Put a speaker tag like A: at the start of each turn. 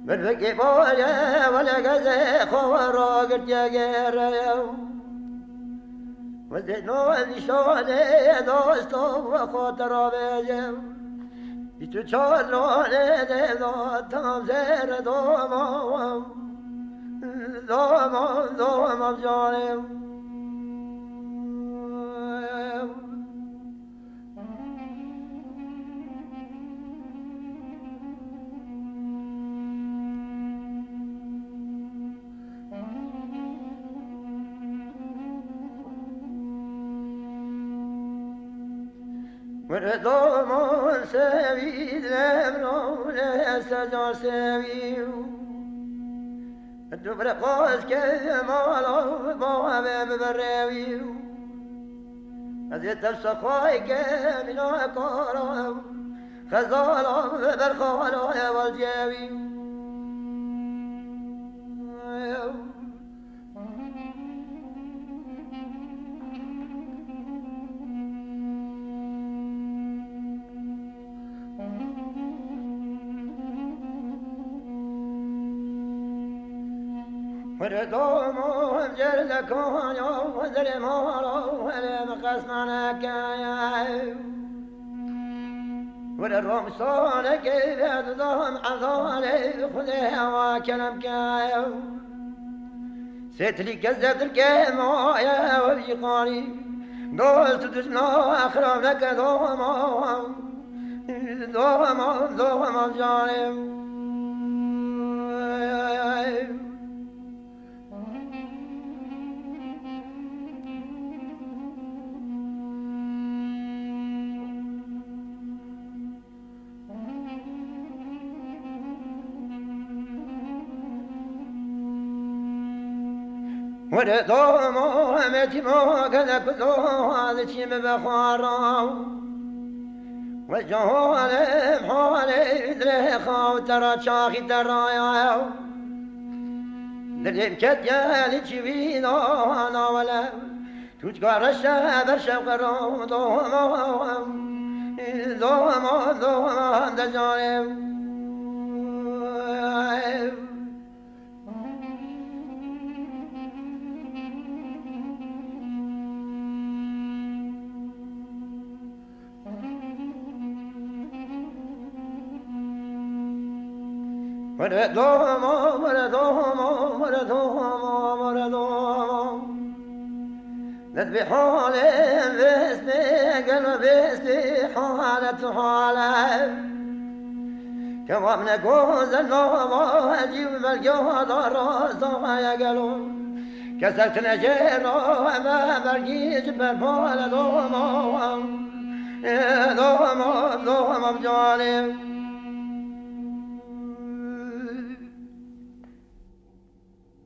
A: مرفق بايا ولا جزاء خورا قد جاجر وزنو الشوني دوست وخاطر بيجو يتشالون ذو تام زير دوم دوم جانم وردوم سوي لمرون سجار سوي الدبر قاس كمال باب ببريو أزيد السخاي من أكارم خزالم بالخالا والجاوي وردوم جلك وذر مارا ولم قسمنا كايا والروم صانك يدضم عضالي خذها وكلم كايا ستلي كذبت الكيمايا وبيقاني قلت تسنا أخرم لك دوما جانب وردوم ومتي ما كذا كذا هذا شيء بخارا وجهال حالي دريخا وترى شاخي ترايا دريم كديالي تشوينا أنا ولا تجار الشهر شقرا دوم دجانم وردوم ندبي حالي باسمي قلب باسمي حالة حالة كما من جوز النوم أجيب بالجوز الرأس يا قلب كسرت نجير ما برجيج بالفول دوم بجانب